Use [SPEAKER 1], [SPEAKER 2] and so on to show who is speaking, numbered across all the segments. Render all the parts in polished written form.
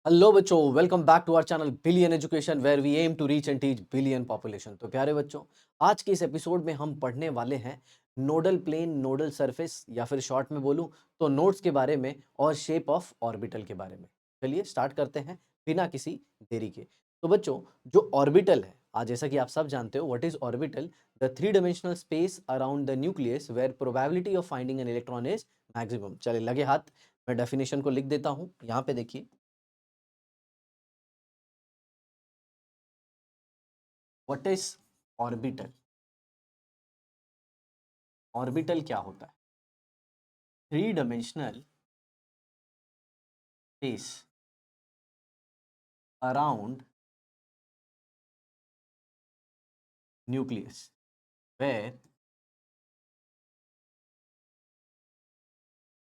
[SPEAKER 1] Hello बच्चों, welcome back to our channel billion education where we aim to reach and teach billion population. तो प्यारे बच्चों, आज के इस एपिसोड में हम पढ़ने वाले हैं नोडल प्लेन, नोडल सरफेस या फिर शॉर्ट में बोलूं तो नोड्स के बारे में और शेप ऑफ ऑर्बिटल के बारे में। चलिए स्टार्ट करते हैं बिना किसी देरी के। तो बच्चों, जो ऑर्बिटल है, आज जैसा कि आप सब जानते हो what is orbital, the three dimensional space around the nucleus where probability of finding an electron is maximum. चलिए लगे हाथ, मैं डेफिनेशन को लिख देता हूं, यहाँ पे देखिए। What is orbital? ऑर्बिटल क्या होता है? Three dimensional space around nucleus where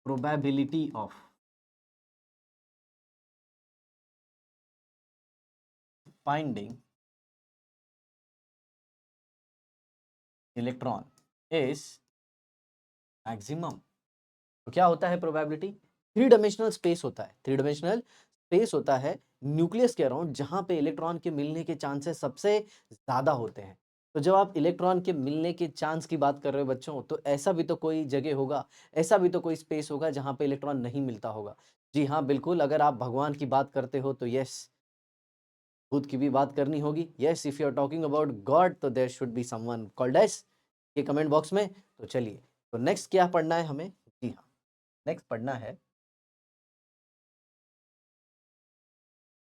[SPEAKER 1] probability of finding electron is maximum. तो क्या होता है प्रोबेबिलिटी? थ्री डायमेंशनल स्पेस होता है, थ्री डायमेंशनल स्पेस होता है न्यूक्लियस के अराउंड जहां पे इलेक्ट्रॉन के मिलने के चांसेस सबसे ज्यादा होते हैं। तो जब आप इलेक्ट्रॉन के मिलने के चांस की बात कर रहे हो बच्चों, तो ऐसा भी तो कोई जगह होगा, ऐसा भी तो कोई स्पेस होगा जहां पे इलेक्ट्रॉन नहीं मिलता होगा। जी हाँ, बिल्कुल। अगर आप भगवान की बात करते हो तो यस, खुद की भी बात करनी होगी। Yes, if you are talking about God तो there should be someone called S, ये कमेंट बॉक्स में। तो चलिए, तो नेक्स्ट क्या पढ़ना है हमें? जी हाँ, नेक्स्ट पढ़ना है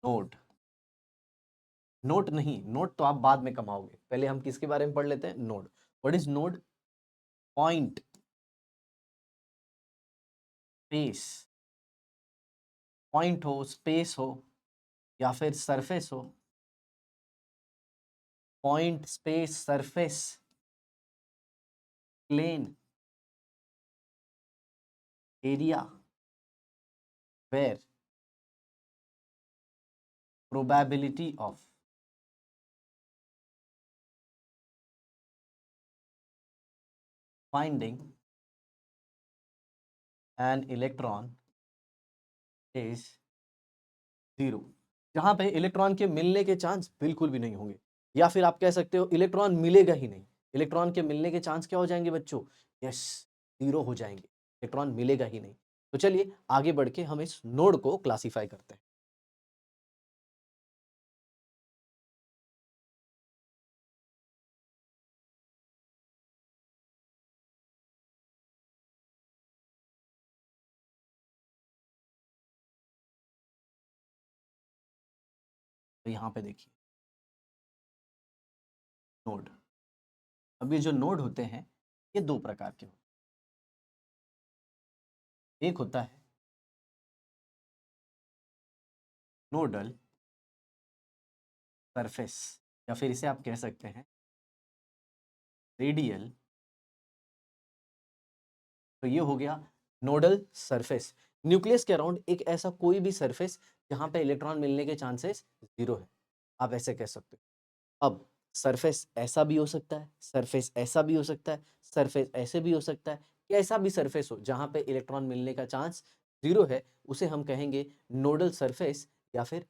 [SPEAKER 1] नोड। नोट नहीं, नोट तो आप बाद में कमाओगे, पहले हम किसके बारे में पढ़ लेते हैं? Node. What is node? Point, space, point हो, स्पेस हो या फिर सरफेस हो। Point, space, surface, plane, area where probability of finding an electron is zero. जहां पे इलेक्ट्रॉन के मिलने के चांस बिल्कुल भी नहीं होंगे, या फिर आप कह सकते हो इलेक्ट्रॉन मिलेगा ही नहीं। इलेक्ट्रॉन के मिलने के चांस क्या हो जाएंगे बच्चों? यस, जीरो हो जाएंगे। इलेक्ट्रॉन मिलेगा ही नहीं। तो चलिए आगे बढ़ के हम इस नोड को क्लासिफाई करते हैं। तो यहाँ पे देखिए नोड। अब ये जो नोड होते हैं, ये दो प्रकार के होते हैं। एक होता है नोडल सरफेस, या फिर इसे आप कह सकते हैं रेडियल। तो ये हो गया नोडल सरफेस। न्यूक्लियस के अराउंड एक ऐसा कोई भी सरफेस जहां पे इलेक्ट्रॉन मिलने के चांसेस जीरो है, आप ऐसे कह सकते हो। अब सरफेस ऐसा भी हो सकता है, सरफेस ऐसा भी हो सकता है, सरफेस ऐसे भी हो सकता है कि ऐसा भी सरफेस हो जहां पे इलेक्ट्रॉन मिलने का चांस जीरो है, उसे हम कहेंगे नोडल सरफेस या फिर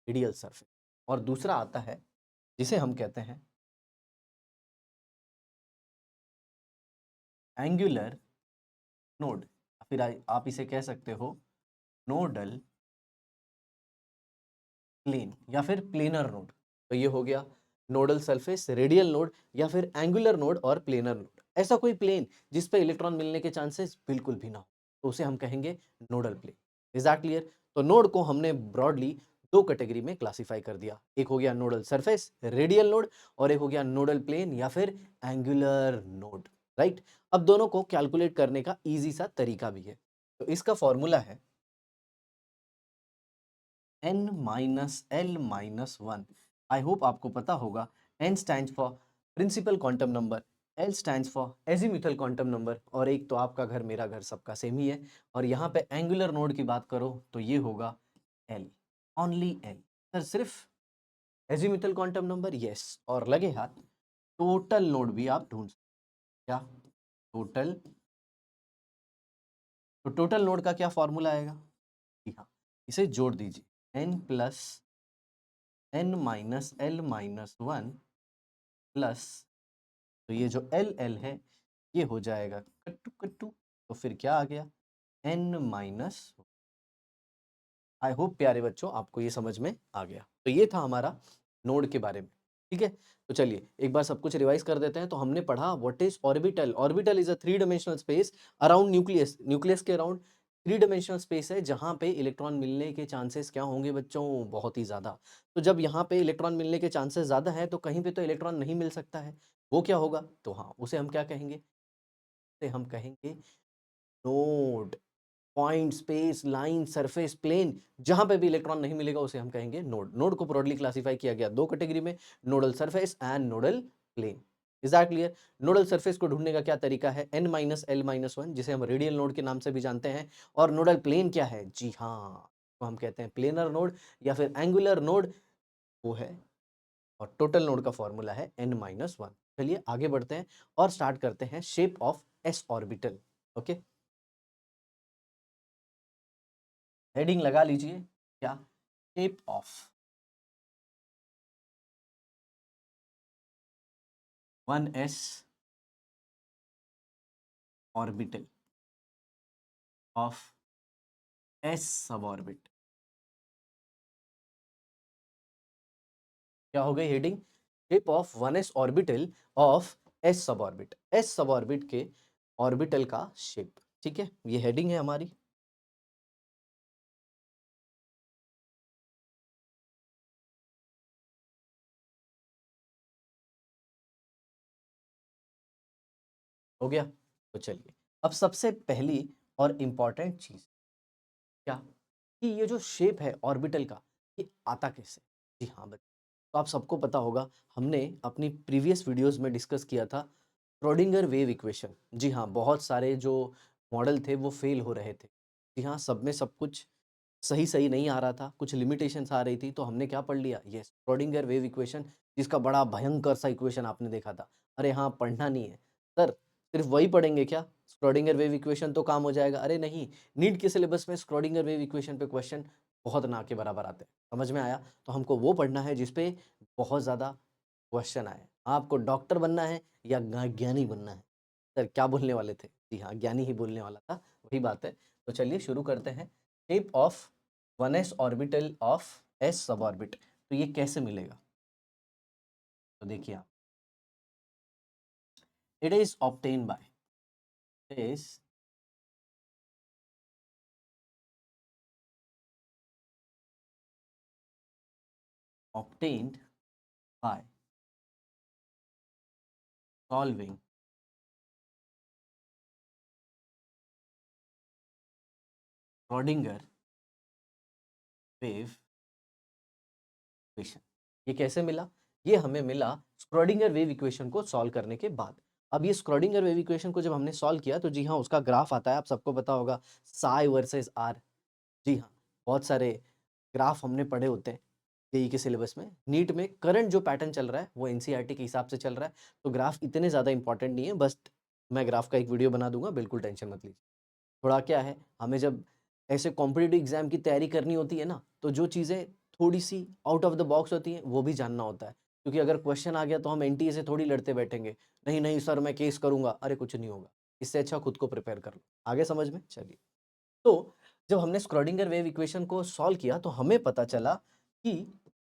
[SPEAKER 1] रेडियल सरफेस। और दूसरा आता है जिसे हम कहते हैं एंगुलर नोड, या फिर आप इसे कह सकते हो नोडल प्लेन या फिर प्लेनर नोड। तो ये हो गया नोडल सरफेस, रेडियल नोड या फिर एंगुलर नोड और प्लेनर नोड। ऐसा कोई प्लेन जिस पे इलेक्ट्रॉन मिलने के चांसेस बिल्कुल भी ना हो, तो उसे हम कहेंगे nodal plane. Is that clear? तो नोड को हमने ब्रॉडली दो कैटेगरी में क्लासिफाई कर दिया। एक हो गया नोडल सरफेस, रेडियल नोड, और एक हो गया नोडल प्लेन या फिर एंगुलर नोड। राइट? अब दोनों को कैलकुलेट करने का इजी सा तरीका भी है। तो इसका फॉर्मूला है n minus L minus one. I hope आपको पता होगा। n stands for principal quantum number, l stands for azimuthal quantum number, और एक तो आपका घर मेरा घर सबका सेम ही है। और यहाँ पे एंगुलर नोड की बात करो तो ये होगा l, ओनली l। सर सिर्फ एजीम्यूथल क्वांटम नंबर? यस। और लगे हाथ, टोटल नोड भी आप ढूंढ सकते हैं। क्या? टोटल। तो टोटल नोड का क्या फॉर्मूला आएगा? जी हाँ, इसे जोड़ दीजिए। n plus n minus l minus 1 plus, तो ये जो l है ये हो जाएगा कट्टू कट्टू, तो फिर क्या आ गया n माइनस। आई होप प्यारे बच्चों आपको ये समझ में आ गया। तो ये था हमारा नोड के बारे में, ठीक है। तो चलिए एक बार सब कुछ रिवाइज कर देते हैं। तो हमने पढ़ा what is orbital. Orbital is a three dimensional space around nucleus. Nucleus के अराउंड थ्री डायमेंशनल स्पेस है जहां पे इलेक्ट्रॉन मिलने के चांसेस क्या होंगे बच्चों, बहुत ही ज्यादा। तो जब यहाँ पे इलेक्ट्रॉन मिलने के चांसेस ज्यादा है तो कहीं पे तो इलेक्ट्रॉन नहीं मिल सकता है, वो क्या होगा, तो हाँ उसे हम क्या कहेंगे, उसे हम कहेंगे node. Point, space, line, surface, plane, जहां पे भी इलेक्ट्रॉन नहीं मिलेगा उसे हम कहेंगे नोड। नोड को ब्रॉडली क्लासिफाई किया गया दो कैटेगरी में, nodal surface and nodal plane. Is that clear. Nodal surface को ढूंढने का क्या तरीका है, n माइनस एल माइनस 1, जिसे हम रेडियल नोड के नाम से भी जानते हैं। और नोडल प्लेन क्या है, जी हाँ, तो हम कहते हैं प्लेनर नोड या फिर एंगुलर नोड, वो है। और टोटल नोड का फॉर्मूला है n माइनस 1। चलिए आगे बढ़ते हैं और स्टार्ट करते हैं shape of s orbital. Okay, heading लगा लीजिए, क्या, shape of 1s orbital of s सब ऑर्बिट। क्या हो गई heading, shape of 1s orbital of s सब ऑर्बिट। s सब ऑर्बिट के ऑर्बिटल का शेप, ठीक है, ये हेडिंग है हमारी। हो गया। तो चलिए अब सबसे पहली और इंपॉर्टेंट चीज क्या, कि ये जो शेप है ऑर्बिटल का, ये आता कैसे। जी हाँ बच्चों, तो आप सबको पता होगा, हमने अपनी प्रीवियस वीडियोस में डिस्कस किया था श्रोडिंगर वेव इक्वेशन। जी हाँ, बहुत सारे जो मॉडल थे वो फेल हो रहे थे। जी हाँ, सब में सब कुछ सही सही नहीं आ रहा था, कुछ लिमिटेशंस आ रही थी। तो हमने क्या पढ़ लिया, ये श्रोडिंगर वेव इक्वेशन, जिसका बड़ा भयंकर सा इक्वेशन आपने देखा था। अरे हाँ, पढ़ना नहीं है सर, सिर्फ वही पढ़ेंगे क्या, श्रोडिंगर वेव इक्वेशन तो काम हो जाएगा, अरे नहीं। नीट के सिलेबस में श्रोडिंगर वेव इक्वेशन पे क्वेश्चन बहुत ना के बराबर आते हैं, समझ में आया। तो हमको वो पढ़ना है जिसपे बहुत ज़्यादा क्वेश्चन आए। आपको डॉक्टर बनना है या ज्ञानी बनना है, सर क्या बोलने वाले थे, जी हाँ ज्ञानी ही बोलने वाला था, वही बात है। तो चलिए शुरू करते हैं। Shape of 1s orbital of s सब ऑर्बिट, तो ये कैसे मिलेगा, तो देखिए आप, it is obtain bye, is obtained by solving Schrodinger wave equation. ये कैसे मिला, ये हमें मिला स्क्रोडिंगर वेव इक्वेशन को सॉल्व करने के बाद। अब ये स्क्रोडिंगर वेव इक्वेशन को जब हमने सॉल्व किया तो जी हाँ उसका ग्राफ आता है, आप सबको पता होगा, साई वर्सेस आर। जी हाँ, बहुत सारे ग्राफ हमने पढ़े होते हैं जेई के सिलेबस में। नीट में करंट जो पैटर्न चल रहा है वो एनसीईआरटी के हिसाब से चल रहा है, तो ग्राफ इतने ज़्यादा इंपॉर्टेंट नहीं है, बस मैं ग्राफ का एक वीडियो बना दूंगा, बिल्कुल टेंशन मत लीजिए। थोड़ा क्या है, हमें जब ऐसे कॉम्पिटिटिव एग्जाम की तैयारी करनी होती है ना, तो जो चीज़ें थोड़ी सी आउट ऑफ द बॉक्स होती हैं वो भी जानना होता है। क्योंकि अगर क्वेश्चन आ गया तो हम एनटीए से थोड़ी लड़ते बैठेंगे, नहीं नहीं सर मैं केस करूंगा, अरे कुछ नहीं होगा। इससे अच्छा खुद को प्रिपेयर कर लो, आगे समझ में। चलिए, तो जब हमने स्क्रोडिंगर वेव इक्वेशन को सॉल्व किया तो हमें पता चला कि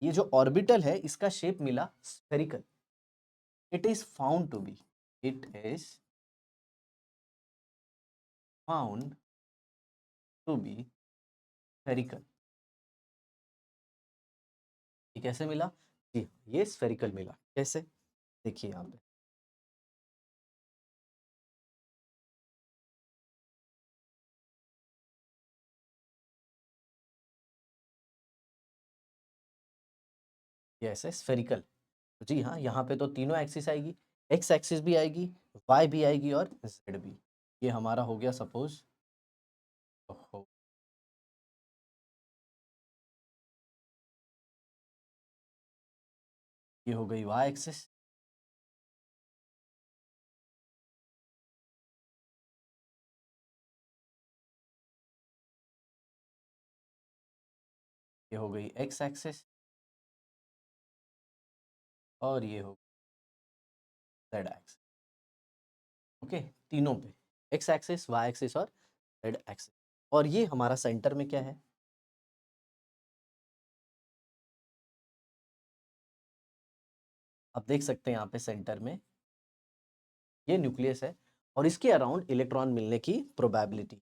[SPEAKER 1] ये जो ऑर्बिटल है इसका शेप मिला spherical. It is found to be, it is found to be spherical. ये कैसे मिला, जी ये स्फेरिकल मिला, कैसे, देखिए यहाँ पे, ये ऐसे स्फेरिकल। जी हाँ, यहाँ पे तो तीनों एक्सिस आएगी, एक्स एक्सिस भी आएगी, वाई भी आएगी और जेड भी। ये हमारा हो गया सपोज, ये हो गई वाई एक्सिस, ये हो गई एक्स एक्सिस और ये हो जेड एक्सिस। ओके, तीनों पे एक्स एक्सिस, वाई एक्सिस और जेड एक्सिस। और ये हमारा सेंटर में क्या है? आप देख सकते हैं यहाँ पे सेंटर में ये न्यूक्लियस है और इसके अराउंड इलेक्ट्रॉन मिलने की प्रोबेबिलिटी।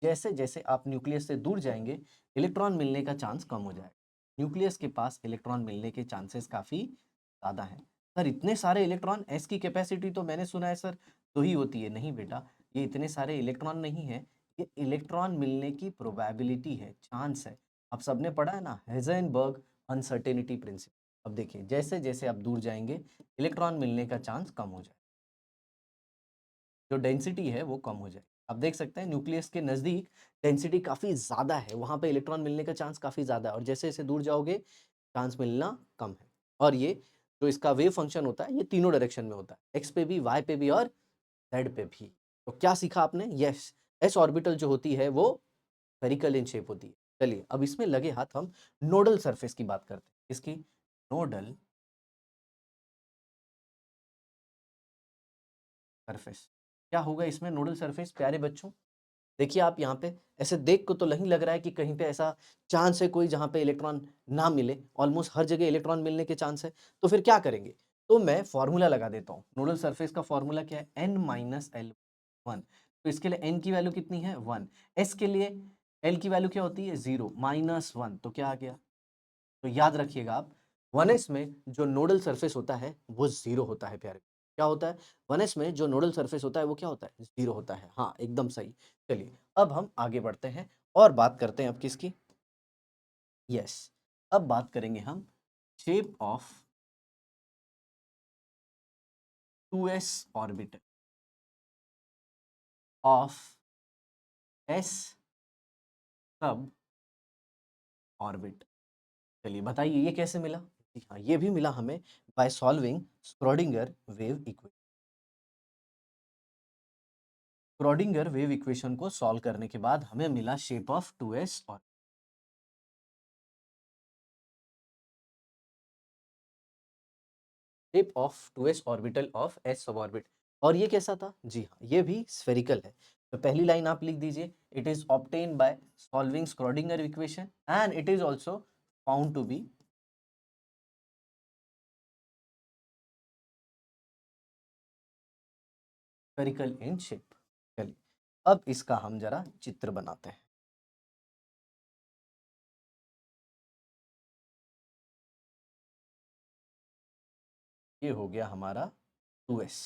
[SPEAKER 1] जैसे जैसे आप न्यूक्लियस से दूर जाएंगे इलेक्ट्रॉन मिलने का चांस कम हो जाएगा। न्यूक्लियस के पास इलेक्ट्रॉन मिलने के चांसेस काफ़ी ज़्यादा हैं। सर इतने सारे इलेक्ट्रॉन, एस की कैपेसिटी तो मैंने सुना है सर 2 ही होती है। नहीं बेटा, ये इतने सारे इलेक्ट्रॉन नहीं है, ये इलेक्ट्रॉन मिलने की प्रोबेबिलिटी है, चांस है। आप सबने पढ़ा है ना हाइजेनबर्ग अनसर्टेनिटी प्रिंसिपल। अब देखिए जैसे जैसे आप दूर जाएंगे इलेक्ट्रॉन मिलने का चांस कम हो जाए, जो डेंसिटी है वो कम हो जाए। आप देख सकते हैं न्यूक्लियस के नज़दीक डेंसिटी काफ़ी ज़्यादा है, वहाँ पे इलेक्ट्रॉन मिलने का चांस काफ़ी ज़्यादा है और जैसे जैसे दूर जाओगे चांस मिलना कम है। और ये जो इसका वेव फंक्शन होता है ये तीनों डायरेक्शन में होता है, एक्स पे भी, वाई पे भी और जेड पे भी। तो क्या सीखा आपने? यस, एस ऑर्बिटल जो होती है वो स्फेरिकल इन शेप होती है। चलिए अब इसमें लगे हाथ हम नोडल सरफेस की बात करते हैं। इसकी नोडल सरफेस क्या होगा इसमें? नोडल सरफेस प्यारे बच्चों देखिए, आप यहाँ पे ऐसे देख को तो नहीं लग रहा है कि कहीं पे ऐसा चांस है कोई जहाँ पे इलेक्ट्रॉन ना मिले। ऑलमोस्ट हर जगह इलेक्ट्रॉन मिलने के चांस है। तो फिर क्या करेंगे? तो मैं फॉर्मूला लगा देता हूँ। नोडल सरफेस का फॉर्मूला क्या है? n minus L one. तो इसके लिए n की वैल्यू कितनी है? 1। s के लिए l की वैल्यू क्या होती है? 0 माइनस 1। तो क्या आ गया? तो याद रखिएगा आप 1s में जो नोडल सरफेस होता है वो 0 होता है प्यारे। क्या होता है? 1s में जो नोडल सरफेस होता है वो क्या होता है? 0 होता है। हाँ, एकदम सही। चलिए अब हम आगे बढ़ते हैं और बात करते हैं अब किसकी? यस, अब बात करेंगे हम shape of 2s orbital of s सब ऑर्बिट। चलिए बताइए ये कैसे मिला? जी हाँ, ये भी मिला हमें bye solving Schrodinger wave equation. Schrödinger wave equation को सॉल्व करने के बाद हमें मिला शेप ऑफ 2s और shape of 2s orbital of s सब ऑर्बिट। और ये कैसा था? जी हाँ, ये भी स्फेरिकल है। तो पहली लाइन आप लिख दीजिए, it is obtain by solving Schrodinger equation and it is also found to be spherical in shape. चलिए अब इसका हम जरा चित्र बनाते हैं। ये हो गया हमारा 2s।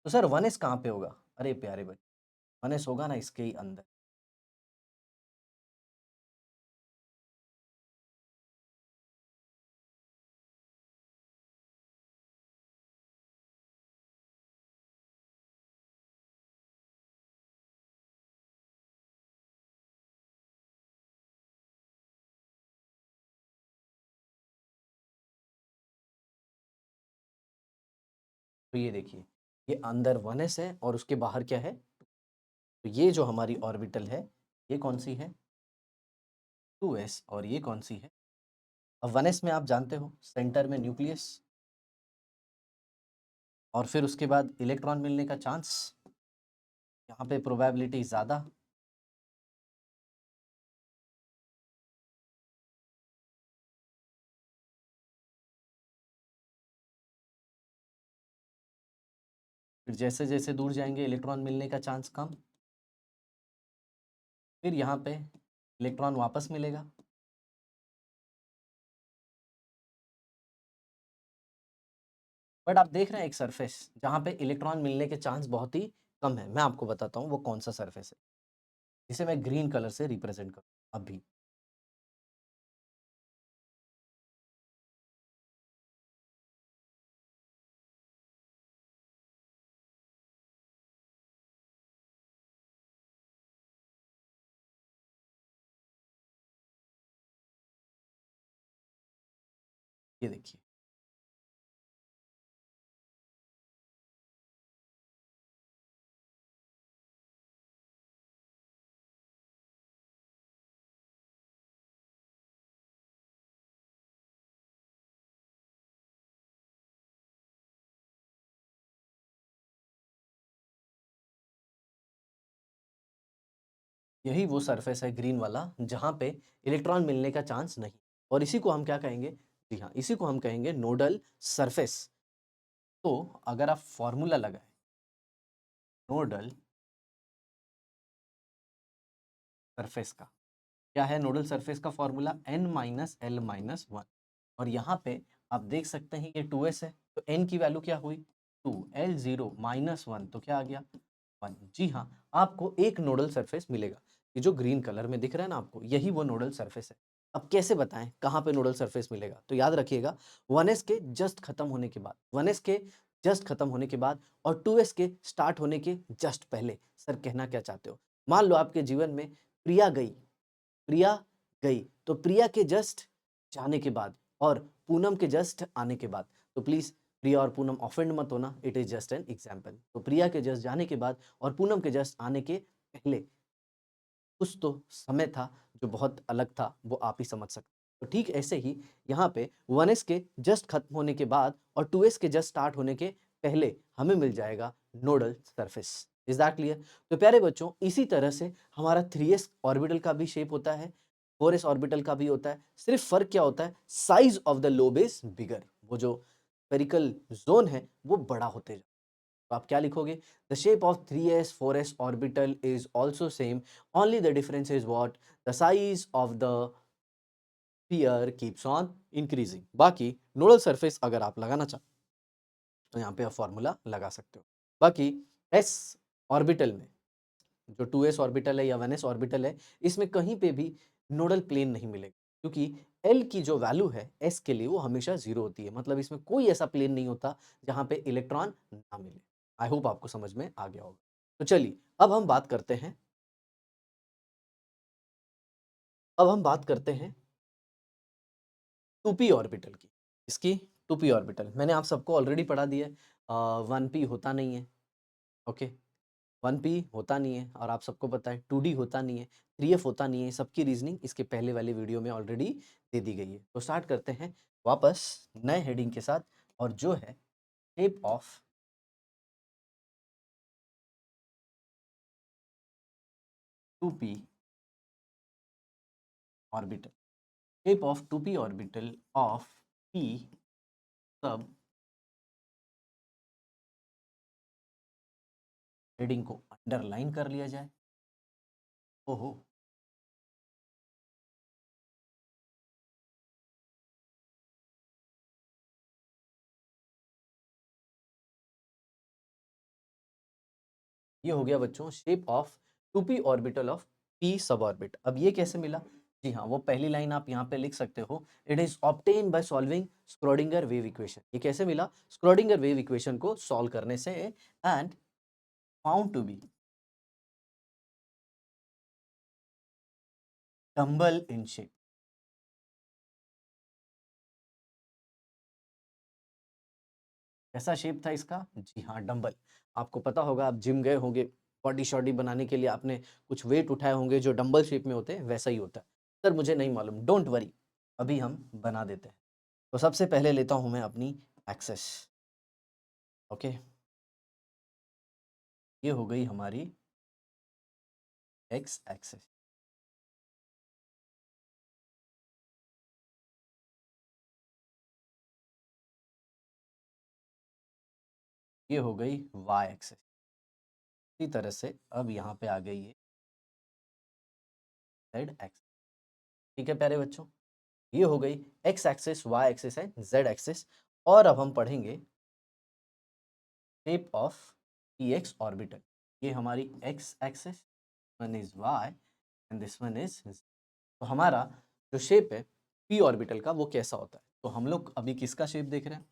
[SPEAKER 1] तो सर 1s कहाँ पे होगा? अरे प्यारे बच्चे, 1s होगा ना इसके ही अंदर। तो ये देखिए, ये अंदर 1s है और उसके बाहर क्या है? तो ये जो हमारी ऑर्बिटल है ये कौन सी है? 2s। और ये कौन सी है? अब 1s में आप जानते हो सेंटर में न्यूक्लियस और फिर उसके बाद इलेक्ट्रॉन मिलने का चांस, यहाँ पे प्रोबेबिलिटी ज़्यादा। फिर जैसे जैसे दूर जाएंगे इलेक्ट्रॉन मिलने का चांस कम। फिर यहाँ पे इलेक्ट्रॉन वापस मिलेगा। बट आप देख रहे हैं एक सरफेस जहाँ पे इलेक्ट्रॉन मिलने के चांस बहुत ही कम है। मैं आपको बताता हूँ वो कौन सा सरफेस है, जिसे मैं ग्रीन कलर से रिप्रेजेंट करूँ अभी। ये देखिए, यही वो सरफेस है ग्रीन वाला जहाँ पे इलेक्ट्रॉन मिलने का चांस नहीं, और इसी को हम क्या कहेंगे? जी हाँ, इसी को हम कहेंगे नोडल सरफेस। तो अगर आप फॉर्मूला लगाएं नोडल सरफेस का, क्या है नोडल सरफेस का formula? n minus L minus one, और यहाँ पे आप देख सकते हैं ये 2s है, तो n की वैल्यू क्या हुई? 2, L0 माइनस वन, तो क्या आ गया? 1। जी हाँ, आपको एक नोडल सरफेस मिलेगा। ये जो ग्रीन कलर में दिख रहा है ना आपको, यही वो नोडल सरफेस है। अब कैसे बताएं कहाँ पे नोडल सरफेस मिलेगा? तो याद रखिएगा 1s के जस्ट खत्म होने के बाद, 1s के जस्ट खत्म होने के बाद और 2s के स्टार्ट होने के जस्ट पहले। सर कहना क्या चाहते हो? मान लो आपके जीवन में प्रिया गई, प्रिया गई, तो प्रिया के जस्ट जाने के बाद और पूनम के जस्ट आने के बाद, तो प्लीज प्रिया और पूनम ऑफेंड मत होना, it is just an example. तो प्रिया के जस्ट जाने के बाद और पूनम के जस्ट आने के पहले कुछ तो समय था जो बहुत अलग था, वो आप ही समझ सकते हैं। तो ठीक ऐसे ही यहाँ पे 1s के जस्ट खत्म होने के बाद और 2s के जस्ट स्टार्ट होने के पहले हमें मिल जाएगा nodal surface. Is that clear? तो प्यारे बच्चों, इसी तरह से हमारा 3s ऑर्बिटल का भी शेप होता है, 4s ऑर्बिटल का भी होता है। सिर्फ फर्क क्या होता है? Size of the lobe is bigger, वो जो स्फेरिकल जोन है वो बड़ा होते जाता है। तो आप क्या लिखोगे? The shape of 3s 4s orbital is also same, only the difference is what? The size of the sphere keeps on increasing. बाकी नोडल सरफेस अगर आप लगाना चाहते तो यहाँ पे आप फॉर्मूला लगा सकते हो। बाकी s ऑर्बिटल में जो 2s ऑर्बिटल है या 1s ऑर्बिटल है, इसमें कहीं पे भी नोडल प्लेन नहीं मिलेगा, क्योंकि l की जो वैल्यू है s के लिए वो हमेशा 0 होती है। मतलब इसमें कोई ऐसा प्लेन नहीं होता जहाँ पे इलेक्ट्रॉन ना मिले। आई होप आपको समझ में आ गया होगा। तो चलिए अब हम बात करते हैं 2p ऑर्बिटल की। इसकी 2p ऑर्बिटल मैंने आप सबको ऑलरेडी पढ़ा दिया है। 1p होता नहीं है, ओके, 1p होता नहीं है, और आप सबको पता है 2d होता नहीं है, 3f होता नहीं है। सबकी रीजनिंग इसके पहले वाले वीडियो में ऑलरेडी दे दी गई है। तो स्टार्ट करते हैं वापस नए हेडिंग के साथ, और जो है shape of 2p orbital. Shape of 2p orbital of p सब हेडिंग को अंडरलाइन कर लिया जाए। ओहो, ये हो गया बच्चों shape of 2p orbital of p sub orbit. अब ये कैसे मिला? जी हाँ, वो पहली लाइन आप यहाँ पे लिख सकते हो, it is obtain by solving Schrodinger wave equation. ये कैसे मिला? स्क्रोडिंगर वेव इक्वेशन को सॉल्व करने से, and found to be dumbbell in shape. कैसा शेप था इसका? जी हाँ, डंबल। आपको पता होगा, आप जिम गए होंगे, बॉडी शॉडी बनाने के लिए आपने कुछ वेट उठाए होंगे जो डंबल शेप में होते हैं, वैसा ही होता है। सर मुझे नहीं मालूम, डोंट वरी, अभी हम बना देते हैं। तो सबसे पहले लेता हूं मैं अपनी एक्सेस, ओके, ये हो गई हमारी एक्स एक्सेस। ये हो गई वाई एक्सेस। इसी तरह से अब यहाँ पे आ गई है जेड एक्सेस। ठीक है प्यारे बच्चों, ये हो गई एक्स एक्सेस, वाई एक्सेस है, जेड एक्सेस। और अब हम पढ़ेंगे shape of P X orbital. ये हमारी X axis, one is Y and this one is, तो हमारा जो शेप है पी ऑर्बिटल का वो कैसा होता है? तो हम लोग अभी किसका शेप देख रहे हैं?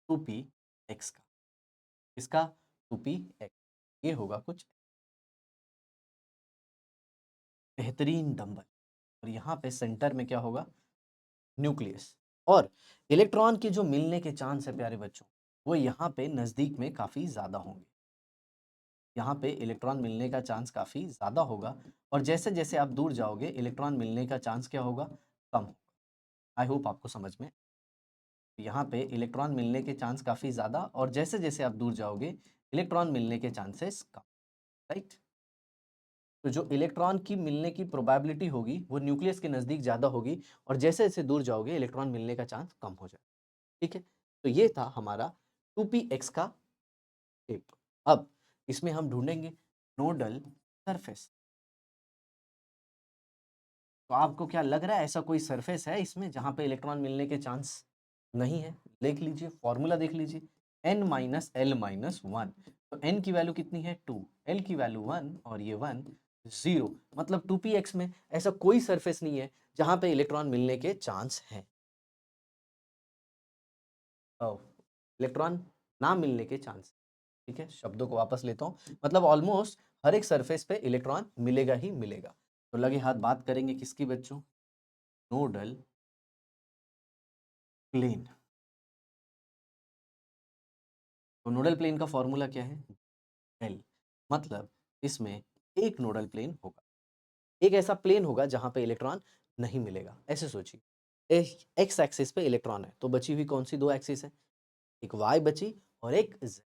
[SPEAKER 1] 2p एक्स का। इसका 2p एक्स, ये होगा कुछ बेहतरीन डंबल, और यहाँ पे सेंटर में क्या होगा? न्यूक्लियस। और इलेक्ट्रॉन के जो मिलने के चांस है प्यारे बच्चों, वो यहाँ पे नज़दीक में काफ़ी ज़्यादा होंगे। यहाँ पे इलेक्ट्रॉन मिलने का चांस काफ़ी ज़्यादा होगा, और जैसे जैसे आप दूर जाओगे इलेक्ट्रॉन मिलने का चांस क्या होगा? कम होगा। आई होप आपको समझ में। यहाँ पे इलेक्ट्रॉन मिलने के चांस काफ़ी ज़्यादा, और जैसे जैसे आप दूर जाओगे इलेक्ट्रॉन मिलने के चांसेस कम, राइट? तो जो इलेक्ट्रॉन की मिलने की प्रोबेबिलिटी होगी वो न्यूक्लियस के नज़दीक ज़्यादा होगी और जैसे जैसे दूर जाओगे इलेक्ट्रॉन मिलने का चांस कम हो जाए। ठीक है, तो ये था हमारा 2px का शेप। अब इसमें हम ढूंढेंगे नोडल सरफेस। तो आपको क्या लग रहा है ऐसा कोई सरफेस है इसमें जहां पे इलेक्ट्रॉन मिलने के चांस नहीं है? देख लीजिए, फॉर्मूला देख लीजिए, n minus L minus one. तो n की वैल्यू कितनी है 2, l की वैल्यू 1 और ये 1 0। मतलब 2px में ऐसा कोई सरफेस नहीं है जहां पे इलेक्ट्रॉन मिलने के चांस है। इलेक्ट्रॉन ना मिलने के चांस। ठीक है, शब्दों को वापस लेता हूँ, मतलब ऑलमोस्ट हर एक सरफेस पे इलेक्ट्रॉन मिलेगा ही मिलेगा। तो लगे हाथ बात करेंगे किसकी बच्चों? Nodal plane. तो नोडल प्लेन का फॉर्मूला क्या है? एल। मतलब इसमें एक नोडल प्लेन होगा, एक ऐसा प्लेन होगा जहां पे इलेक्ट्रॉन नहीं मिलेगा। ऐसे सोचिए, एक्स एक्सिस पे इलेक्ट्रॉन है तो बची हुई कौन सी दो एक्सिस है? एक वाई बची और एक z।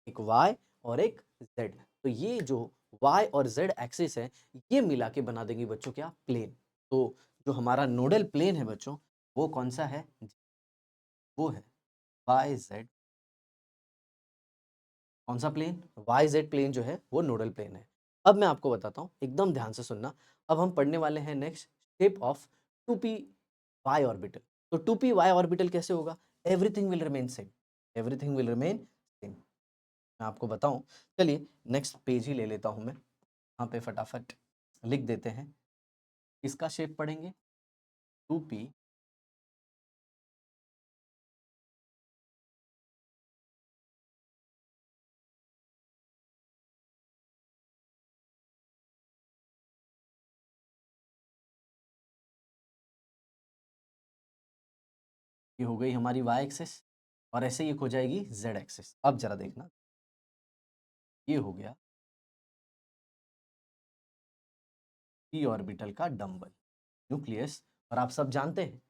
[SPEAKER 1] एक वाई और एक z। तो ये जो वाई और z एक्सिस है ये मिला के बना देंगे बच्चों क्या? प्लेन। तो जो हमारा नोडल प्लेन है बच्चों वो कौन सा है? वो है वाई जेड। कौन सा प्लेन? वाई जेड प्लेन जो है वो नोडल प्लेन है। अब मैं आपको बताता हूँ, एकदम ध्यान से सुनना। अब हम पढ़ने वाले हैं next shape of 2p Y orbital. तो 2p वाई ऑर्बिटल कैसे होगा? Everything will remain same, everything will remain same. मैं आपको बताऊं, चलिए नेक्स्ट पेज ही ले लेता हूं मैं, यहाँ पे फटाफट लिख देते हैं। इसका शेप पढ़ेंगे 2p ये हो गई हमारी y एक्सिस और ऐसे ही एक हो जाएगी z एक्सिस। अब जरा देखना, ये हो गया p ऑर्बिटल का डंबल न्यूक्लियस। और आप सब जानते हैं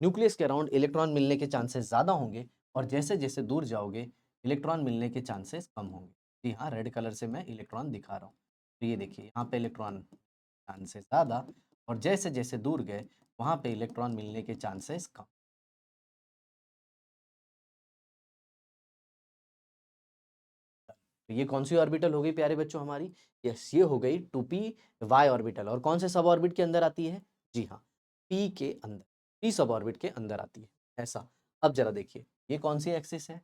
[SPEAKER 1] न्यूक्लियस के अराउंड इलेक्ट्रॉन मिलने के चांसेस ज़्यादा होंगे और जैसे जैसे दूर जाओगे इलेक्ट्रॉन मिलने के चांसेस कम होंगे। जी हाँ, रेड कलर से मैं इलेक्ट्रॉन दिखा रहा हूँ। तो ये देखिए यहाँ पे इलेक्ट्रॉन चांसेस ज़्यादा और जैसे जैसे दूर गए वहाँ पे इलेक्ट्रॉन मिलने के चांसेस कम। तो ये कौन सी ऑर्बिटल हो गई प्यारे बच्चों हमारी? यस, ये हो गई 2p वाई ऑर्बिटल। और कौन से सब ऑर्बिट के अंदर आती है? जी हाँ, p के अंदर, p सब ऑर्बिट के अंदर आती है ऐसा। अब जरा देखिए, ये कौन सी एक्सिस है?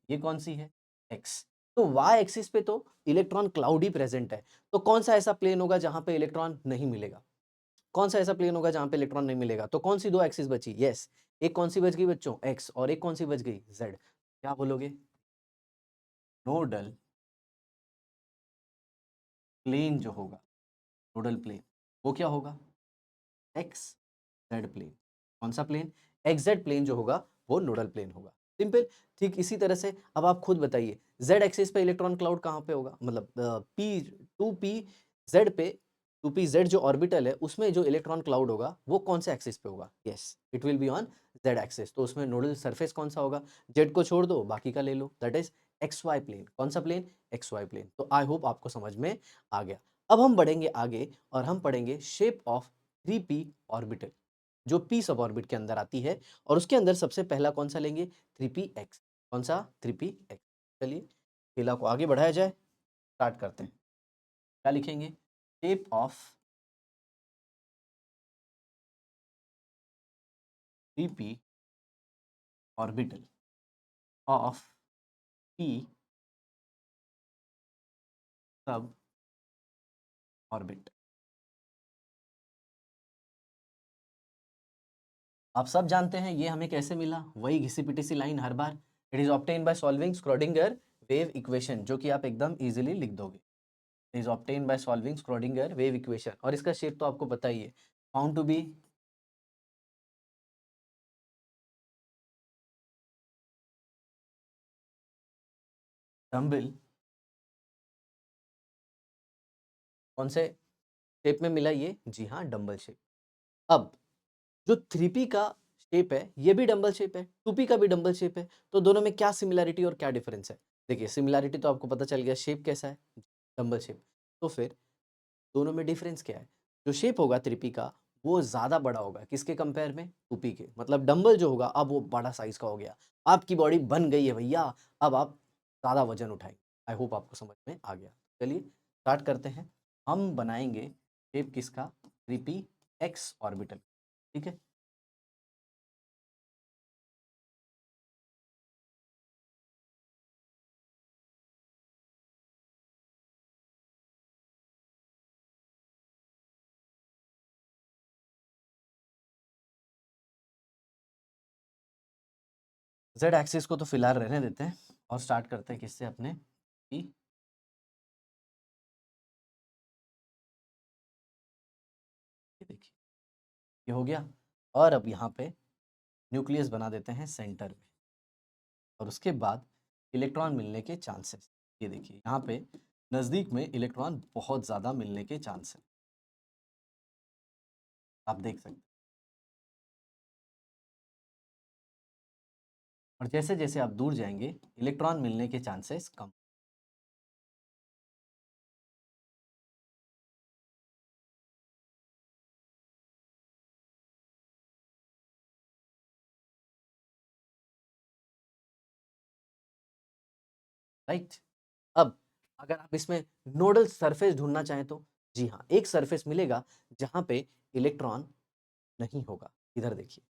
[SPEAKER 1] ये कौन सी है? एक्स। तो वाई एक्सिस पे तो इलेक्ट्रॉन क्लाउड ही प्रेजेंट है। तो कौन सा ऐसा प्लेन होगा जहां पे इलेक्ट्रॉन नहीं मिलेगा? कौन सा ऐसा प्लेन होगा जहां पे इलेक्ट्रॉन नहीं मिलेगा? तो कौन सी दो एक्सिस बची? यस, एक कौन सी बच गई बच्चों? एक्स। और एक कौन सी बच गई? जेड। क्या बोलोगे? नोडल प्लेन जो होगा, नोडल प्लेन, वो क्या होगा? X Z plane. कौन सा प्लेन? एक्स जेड प्लेन जो होगा वो नोडल प्लेन होगा। सिंपल। ठीक इसी तरह से अब आप खुद बताइए, जेड एक्सिस पे इलेक्ट्रॉन क्लाउड कहाँ पे होगा? मतलब पी 2p जेड पे, 2p जेड जो ऑर्बिटल है उसमें जो इलेक्ट्रॉन क्लाउड होगा वो कौन से एक्सिस पे होगा? Yes, it will be on Z axis. तो उसमें नोडल सरफेस कौन सा होगा? जेड को छोड़ दो, बाकी का ले लो, that is X Y plane. कौन सा प्लेन? X Y plane. तो आई होप आपको समझ में आ गया। अब हम बढ़ेंगे आगे और हम पढ़ेंगे शेप ऑफ 3p ऑर्बिटल जो p सब ऑर्बिट के अंदर आती है। और उसके अंदर सबसे पहला कौन सा लेंगे? 3px। कौन सा? 3px। चलिए खेला को आगे बढ़ाया जाए, स्टार्ट करते हैं। क्या लिखेंगे? Shape of 3p orbital of p sub orbit. आप सब जानते हैं ये हमें कैसे मिला, वही घिसी पिटी सी लाइन हर बार। It is obtain by solving Schrodinger wave equation, जो कि आप एकदम इजीली लिख दोगे। Is obtain by solving Schrodinger wave equation. और इसका शेप तो आपको पता ही है, फाउंड टू बी डम्बल। कौन से शेप में मिला ये? जी हाँ, डंबल शेप। अब जो 3p का शेप है ये भी डंबल शेप है, 2p का भी डंबल शेप है। तो दोनों में क्या सिमिलैरिटी और क्या डिफरेंस है? देखिए सिमिलैरिटी तो आपको पता चल गया, शेप कैसा है? Dumbbell shape. तो फिर दोनों में डिफरेंस क्या है? जो शेप होगा 3p का वो ज़्यादा बड़ा होगा किसके कंपेयर में? 2p के। मतलब डंबल जो होगा अब वो बड़ा साइज़ का हो गया। आपकी बॉडी बन गई है भैया, अब आप ज़्यादा वज़न उठाएँगे। आई होप आपको समझ में आ गया। चलिए स्टार्ट करते हैं। हम बनाएँगे शेप किसका? 3p x ऑर्बिटल, ठीक है? Z एक्सिस को तो फिलहाल रहने देते हैं और स्टार्ट करते हैं किससे? अपने p। ये देखिए, ये हो गया और अब यहाँ पे न्यूक्लियस बना देते हैं सेंटर में और उसके बाद इलेक्ट्रॉन मिलने के चांसेस। ये देखिए यहाँ पे नज़दीक में इलेक्ट्रॉन बहुत ज़्यादा मिलने के चांस है, आप देख सकते हैं। और जैसे जैसे आप दूर जाएंगे इलेक्ट्रॉन मिलने के चांसेस कम। राइट। अब अगर आप इसमें नोडल सरफेस ढूंढना चाहें तो जी हाँ, एक सरफेस मिलेगा जहाँ पे इलेक्ट्रॉन नहीं होगा। इधर देखिए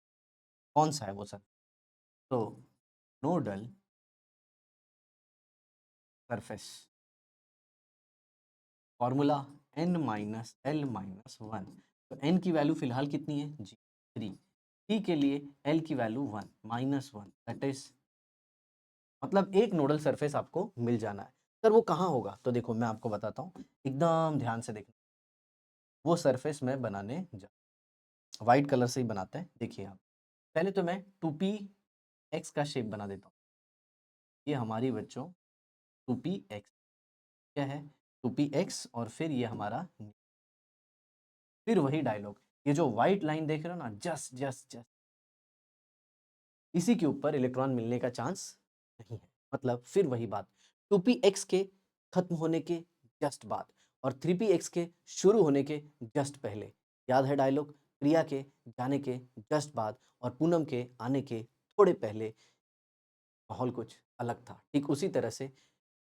[SPEAKER 1] कौन सा है वो सर? तो nodal surface formula n minus L minus one. तो n की वैल्यू फिलहाल कितनी है जी? 3। t के लिए l की value 1 minus one, that is मतलब एक नोडल सरफेस आपको मिल जाना है। सर वो कहाँ होगा? तो देखो मैं आपको बताता हूँ, एकदम ध्यान से देखना। वो सरफेस मैं बनाने जा वाइट कलर से ही बनाते हैं। देखिए आप, पहले तो मैं 2p x का शेप बना देता हूँ। ये हमारी बच्चों 2p x क्या है? 2p x और फिर ये हमारा, फिर वही डायलॉग, ये जो व्हाइट लाइन देख रहे हो ना, जस्ट जस्ट जस्ट इसी के ऊपर इलेक्ट्रॉन मिलने का चांस नहीं है। मतलब फिर वही बात, 2px के खत्म होने के जस्ट बाद और 3px के शुरू होने के जस्ट पहले, याद है डायलॉग? प्रिया के जाने के जस्ट बाद और पूनम के आने के थोड़े पहले माहौल कुछ अलग था। ठीक उसी तरह से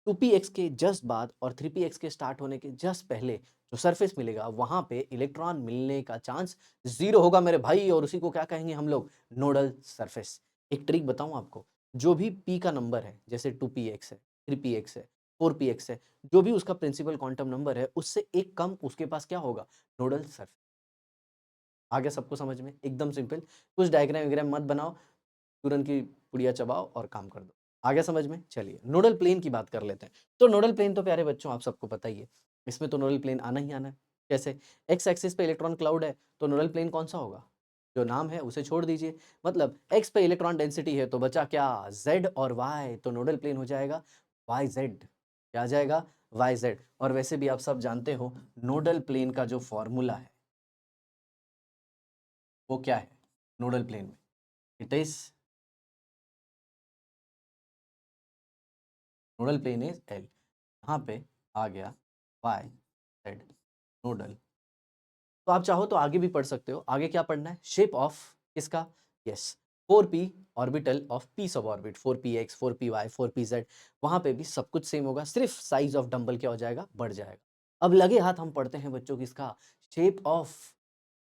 [SPEAKER 1] 2px के जस्ट बाद और 3px के स्टार्ट होने के जस्ट पहले जो सरफेस मिलेगा वहां पे इलेक्ट्रॉन मिलने का चांस 0 होगा मेरे भाई, और उसी को क्या कहेंगे हम लोग? Nodal surface. एक ट्रिक बताऊं आपको, जो भी p का नंबर है, जैसे 2px है, 3px है, 4px है, जो भी उसका प्रिंसिपल क्वांटम नंबर है उससे एक कम उसके पास क्या होगा? Nodal surface. आ गया सबको समझ में? एकदम सिंपल। कुछ डायग्राम वगैरह मत बनाओ, तुरंत की पुड़िया चबाओ और काम कर दो। आ गया समझ में? चलिए नोडल प्लेन की बात कर लेते हैं। तो नोडल प्लेन तो प्यारे बच्चों आप सबको पता ही है, इसमें तो नोडल प्लेन आना ही आना है। कैसे? एक्स एक्सिस पे इलेक्ट्रॉन क्लाउड है तो नोडल प्लेन कौन सा होगा? जो नाम है उसे छोड़ दीजिए। मतलब एक्स पे इलेक्ट्रॉन डेंसिटी है तो बचा क्या? जेड और वाई, तो नोडल प्लेन हो जाएगा वाई जेड। क्या आ जाएगा? Y Z. और वैसे भी आप सब जानते हो नोडल प्लेन का जो फॉर्मूला है वो क्या है नोडल प्लेन में? It is nodal plane is L. यहाँ पे आ गया वाई जेड नोडल। तो आप चाहो तो आगे भी पढ़ सकते हो। आगे क्या पढ़ना है? शेप ऑफ किसका? Yes, 4p orbital of p sub orbit, 4px 4py 4pz। वहां पे भी सब कुछ सेम होगा, सिर्फ साइज ऑफ डंबल क्या हो जाएगा? बढ़ जाएगा। अब लगे हाथ हम पढ़ते हैं बच्चों किसका? Shape of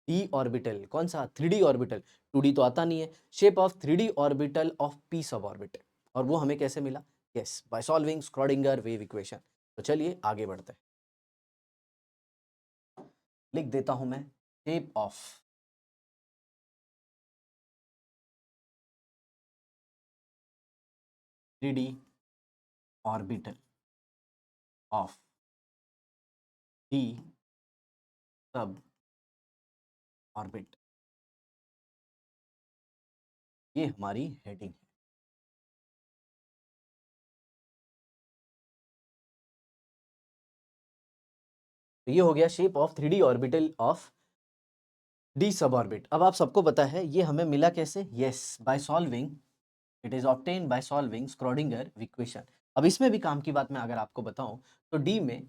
[SPEAKER 1] d orbital. कौन सा? 3d orbital. 2d तो आता नहीं है। Shape of 3d orbital of p sub orbit, और वो हमें कैसे मिला? Yes, bye solving Schrodinger wave equation. तो चलिए आगे बढ़ते हैं। लिख देता हूं मैं shape of 3D orbital of d सब ऑर्बिट। ये हमारी हेडिंग है। तो ये हो गया shape of 3D orbital of d सब ऑर्बिट। अब आप सबको पता है ये हमें मिला कैसे? Yes, by solving, it is obtain by solving Schrodinger equation. अब इसमें भी काम की बात मैं अगर आपको बताऊं तो d में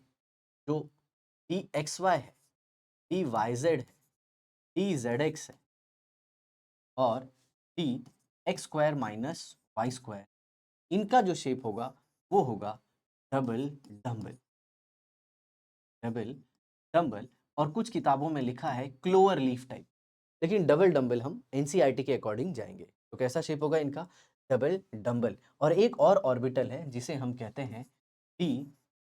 [SPEAKER 1] जो डी एक्स वाई है, डी वाई जेड है, डी जेड एक्स है और D X square minus Y square, इनका जो शेप होगा वो होगा डबल डम्बल। डबल डम्बल, और कुछ किताबों में लिखा है क्लोवर लीफ टाइप, लेकिन डबल डम्बल हम एनसीईआरटी के अकॉर्डिंग जाएंगे। तो कैसा शेप होगा इनका? Double dumbbell. और एक और ऑर्बिटल है जिसे हम कहते हैं डी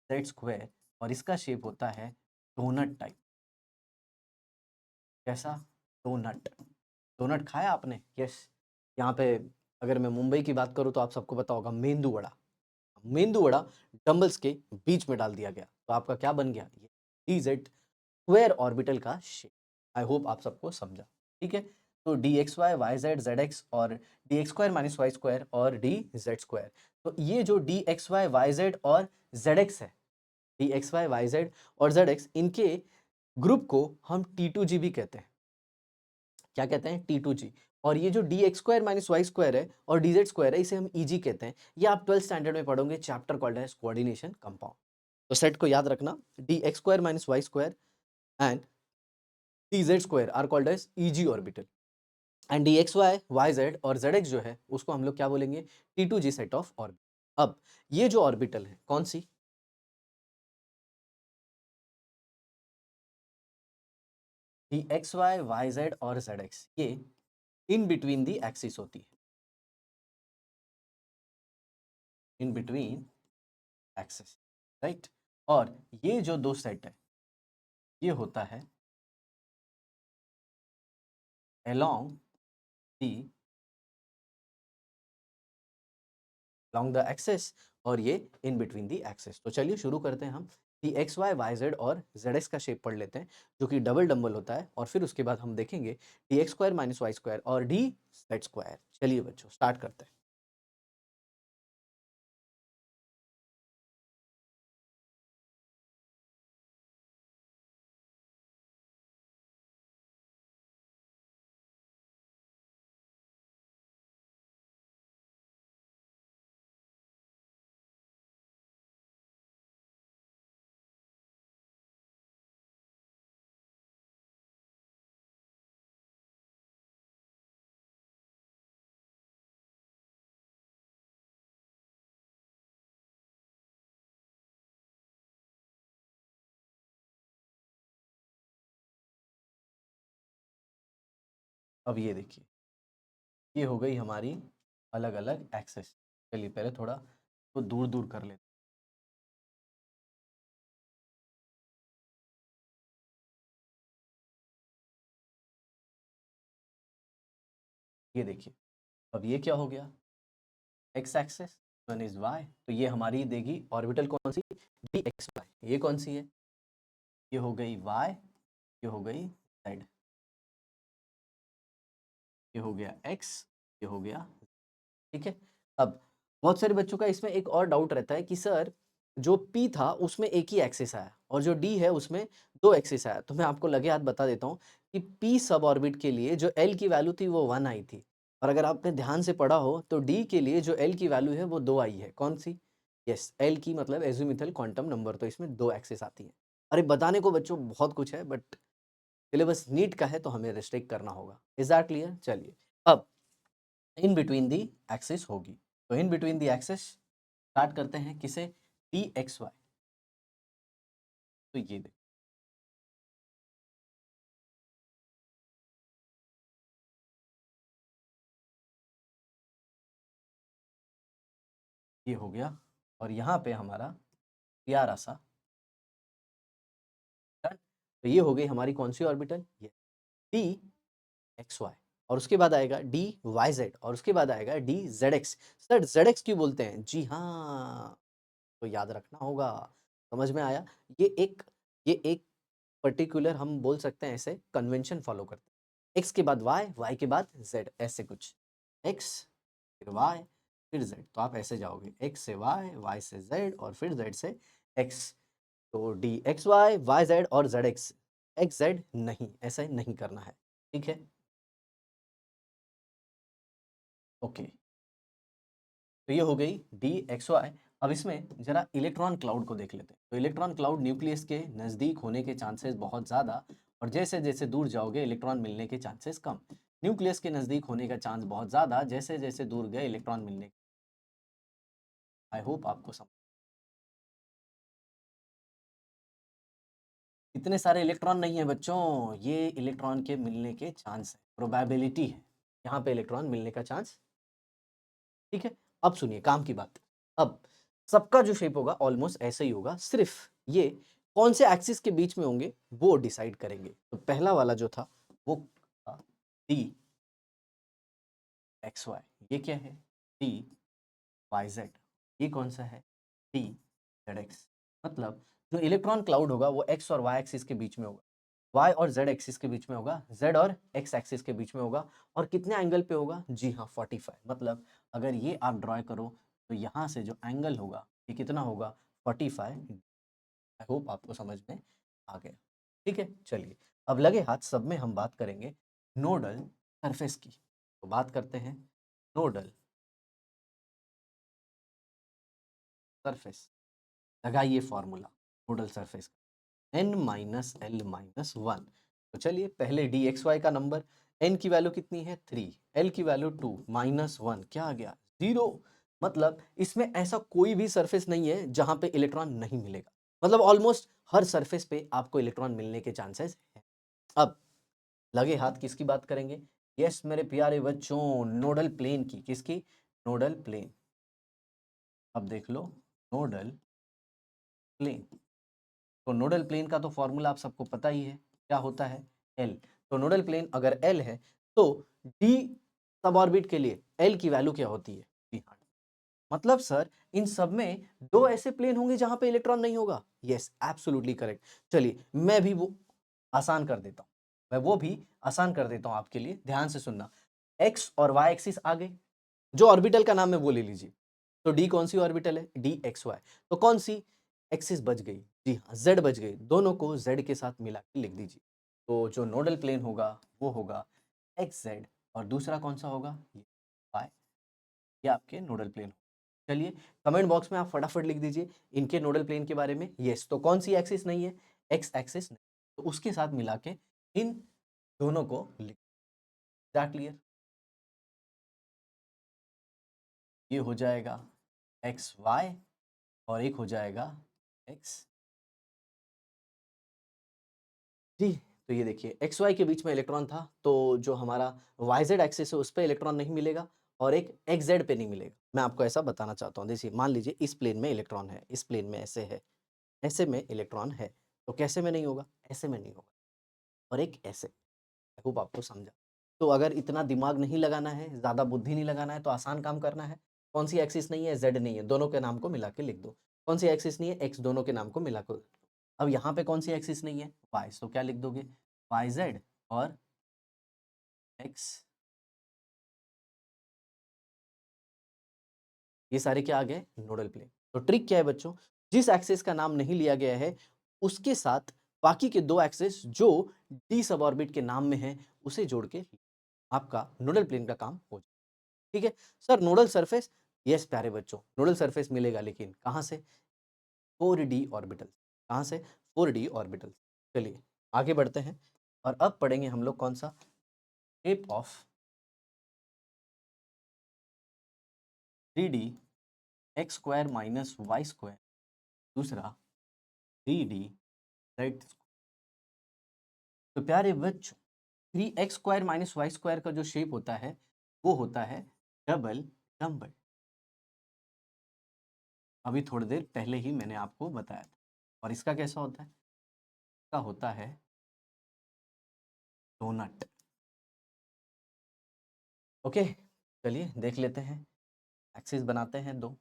[SPEAKER 1] जेड स्क्वायर, और इसका शेप होता है डोनट टाइप। कैसा? डोनट। डोनट खाया आपने? यस। यहाँ पे अगर मैं मुंबई की बात करूँ तो आप सबको पता होगा मेंदू वड़ा। मेंदू वड़ा डंबल्स के बीच में डाल दिया गया, तो आपका क्या बन गया? ये डी जेड स्क्वायर ऑर्बिटल का शेप। आई होप आप सबको समझा। ठीक है, तो D X Y Y Z Z X और D X square minus Y square और डी जेड स्क्वायर, तो ये जो डी एक्स वाई जेड और जेड एक्स है, डी एक्स वाई जेड और जेड एक्स, इनके ग्रुप को हम टी टू जी भी कहते हैं। क्या कहते हैं? T two G. और ये जो D X square minus Y square है और डी जेड स्क्वायर है, इसे हम ई जी कहते हैं। ये आप 12th स्टैंडर्ड में पढ़ोगे, चैप्टर कॉल्ड है कोऑर्डिनेशन कंपाउंड। तो सेट को याद रखना, D X square minus Y square and D Z square are called as E G orbital, and D X Y Y Z और जेड एक्स जो है उसको हम लोग क्या बोलेंगे? T two G set of orbital. अब ये जो ऑर्बिटल है कौन सी? D X Y Y Z और जेड एक्स, ये इन बिटवीन दी एक्सिस होती है, इन बिटवीन एक्सिस, राइट। और ये जो दो सेट है ये होता है along the along the axis, और ये in between the axis। तो चलिए शुरू करते हैं हम। D X Y Y Z और जेड एक्स का शेप पढ़ लेते हैं, जो कि डबल डम्बल होता है, और फिर उसके बाद हम देखेंगे D X square minus Y square और डी जेड स्क्वायर। चलिए बच्चों स्टार्ट करते हैं। अब ये देखिए, ये हो गई हमारी अलग अलग एक्सेस। चलिए पहले थोड़ा तो दूर दूर कर लेते हैं। ये देखिए, अब ये क्या हो गया? X axis, one is Y, तो ये हमारी देगी ऑर्बिटल कौन सी? D X Y. ये कौन सी है? ये हो गई वाई, ये हो गई जेड, ये हो गया एक्स, ये हो गया। ठीक है। अब बहुत सारे बच्चों का इसमें एक और डाउट रहता है कि सर जो P था उसमें एक ही एक्सिस आया और जो D है उसमें दो एक्सिस आया। तो मैं आपको लगे हाथ बता देता हूँ कि P सब ऑर्बिट के लिए जो L की वैल्यू थी वो 1 आई थी, और अगर आपने ध्यान से पढ़ा हो तो D के लिए जो L की वैल्यू है वो 2 आई है। कौन सी? यस, L की मतलब एजिमुथल क्वांटम नंबर, तो इसमें दो एक्सिस आती है। अरे बताने को बच्चों बहुत कुछ है, बट सिलेबस नीट का है तो हमें रिस्ट्रिक्ट करना होगा। Is that clear? चलिए अब इन बिटवीन दी एक्सिस होगी, तो in between the axis start करते हैं किसे? D X Y. तो ये देखो, ये हो गया, और यहाँ पे हमारा प्यारा सा डन। तो ये हो गई हमारी कौन सी ऑर्बिटल? ये डी एक्स वाई, और उसके बाद आएगा डी वाई जेड, और उसके बाद आएगा D Z x. Sir Z x क्यों बोलते हैं? जी हाँ, तो याद रखना होगा। समझ में आया? ये एक पर्टिकुलर हम बोल सकते हैं ऐसे कन्वेंशन फॉलो करते हैं। एक्स के बाद वाई, वाई के बाद जेड, ऐसे कुछ। एक्स फिर वाई फिर जेड, तो आप ऐसे जाओगे, एक्स से वाई, वाई से जेड और फिर जेड से एक्स। तो D X Y, Y Z और जेड एक्स, एक्स जेड नहीं, ऐसा नहीं करना है। ठीक है, ओके। तो ये हो गई डी एक्स वाई, अब इसमें जरा इलेक्ट्रॉन क्लाउड को देख लेते हैं। तो इलेक्ट्रॉन क्लाउड न्यूक्लियस के नज़दीक होने के चांसेस बहुत ज़्यादा, और जैसे जैसे दूर जाओगे इलेक्ट्रॉन मिलने के चांसेस कम। न्यूक्लियस के नज़दीक होने का चांस बहुत ज़्यादा, जैसे जैसे दूर गए इलेक्ट्रॉन मिलने। आई होप आपको समझ। इतने सारे इलेक्ट्रॉन नहीं है बच्चों, ये इलेक्ट्रॉन के मिलने के चांस है, प्रोबेबिलिटी है। यहाँ पे इलेक्ट्रॉन मिलने का चांस। ठीक है, अब सुनिए काम की बात। अब सबका जो शेप होगा ऑलमोस्ट ऐसा ही होगा, सिर्फ ये कौन से एक्सिस के बीच में होंगे वो डिसाइड करेंगे। तो पहला वाला जो था वो डी एक्स वाई, ये क्या है? D Y Z. ये कौन सा है? D Z X. मतलब जो इलेक्ट्रॉन क्लाउड होगा वो एक्स और वाई एक्सिस के बीच में होगा, वाई और जेड एक्सिस के बीच में होगा, जेड और एक्स एक्सिस के बीच में होगा। और कितने एंगल पे होगा? जी हाँ, 45। मतलब अगर ये आप ड्रॉ करो तो यहाँ से जो एंगल होगा ये कितना होगा? 45। आई होप आपको समझ में आ गया। ठीक है, चलिए अब लगे हाथ सब में हम बात करेंगे नोडल सरफेस की। तो बात करते हैं नोडल सरफेस। लगाइए फॉर्मूला नोडल सरफेस का, n minus L minus one. तो चलिए पहले डी एक्स वाई का नंबर, n की वैल्यू कितनी है? 3, l की वैल्यू 2, माइनस वन क्या आ गया? 0। मतलब इसमें ऐसा कोई भी सरफेस नहीं है जहां पे इलेक्ट्रॉन नहीं मिलेगा। मतलब ऑलमोस्ट हर सरफेस पे आपको इलेक्ट्रॉन मिलने के चांसेस हैं। अब लगे हाथ किसकी बात करेंगे? यस मेरे प्यारे बच्चों, नोडल प्लेन की। किसकी? Nodal plane. अब देख लो नोडल प्लेन। तो नोडल प्लेन का तो फॉर्मूला आप सबको पता ही है, क्या होता है? एल। तो नोडल प्लेन अगर एल है तो डी सब ऑर्बिट के लिए एल की वैल्यू क्या होती है? जी हाँ। मतलब सर इन सब में दो ऐसे प्लेन होंगे जहां पे इलेक्ट्रॉन नहीं होगा। Yes absolutely correct. चलिए मैं भी वो आसान कर देता हूं, मैं वो भी आसान कर देता हूं आपके लिए, ध्यान से सुनना। एक्स और वाई एक्सिस आ गए, जो ऑर्बिटल का नाम है वो ले लीजिए। तो डी कौन सी ऑर्बिटल है? D X Y. तो कौन सी एक्सिस बच गई? जी हाँ, जेड बच गई। दोनों को जेड के साथ मिला के लिख दीजिए। तो जो नोडल प्लेन होगा वो होगा एक्स जेड, और दूसरा कौन सा होगा? ये वाई। ये आपके नोडल प्लेन। चलिए कमेंट बॉक्स में आप फटाफट लिख दीजिए इनके नोडल प्लेन के बारे में। यस, तो कौन सी एक्सिस नहीं है? एक्स एक्सिस नहीं, तो उसके साथ मिला के इन दोनों को लिख। That clear? ये हो जाएगा एक्स वाई और एक हो जाएगा एक्स जी। तो ये देखिए एक्स वाई के बीच में इलेक्ट्रॉन था, तो जो हमारा वाई जेड एक्सिस है उस पर इलेक्ट्रॉन नहीं मिलेगा और एक एक्स जेड पे नहीं मिलेगा। मैं आपको ऐसा बताना चाहता हूँ, देखिए मान लीजिए इस प्लेन में इलेक्ट्रॉन है, इस प्लेन में ऐसे है, ऐसे में इलेक्ट्रॉन है, तो कैसे में नहीं होगा? ऐसे में नहीं होगा, और एक ऐसे। आई होप आपको समझा। तो अगर इतना दिमाग नहीं लगाना है, ज़्यादा बुद्धि नहीं लगाना है, तो आसान काम करना है। कौन सी एक्सिस नहीं है? जेड नहीं है, दोनों के नाम को मिला के लिख दो। कौन सी एक्सिस नहीं है? एक्स, दोनों के नाम को मिला कर। अब यहाँ पे कौन सी एक्सिस नहीं है? वाई, तो क्या लिख दोगे? वाई जेड और एक्स। ये सारे क्या आ गए? Nodal plane. तो ट्रिक क्या है बच्चों? जिस एक्सिस का नाम नहीं लिया गया है उसके साथ बाकी के दो एक्सिस जो डी सब ऑर्बिट के नाम में है उसे जोड़ के आपका नोडल प्लेन का काम हो जाए। ठीक है सर, नोडल सरफेस। यस प्यारे बच्चों, नोडल सरफेस मिलेगा, लेकिन कहाँ से? 4d orbital. कहाँ से? 4d orbital. चलिए आगे बढ़ते हैं और अब पढ़ेंगे हम लोग कौन सा? Shape of 3d X square minus Y square, दूसरा 3d जेड। तो प्यारे बच्चों 3x² माइनस वाई स्क्वायर का जो शेप होता है वो होता है डबल डम्बल। अभी थोड़ी देर पहले ही मैंने आपको बताया था। और इसका कैसा होता है? इसका होता है डोनट। ओके, चलिए देख लेते हैं। एक्सिस बनाते हैं दो।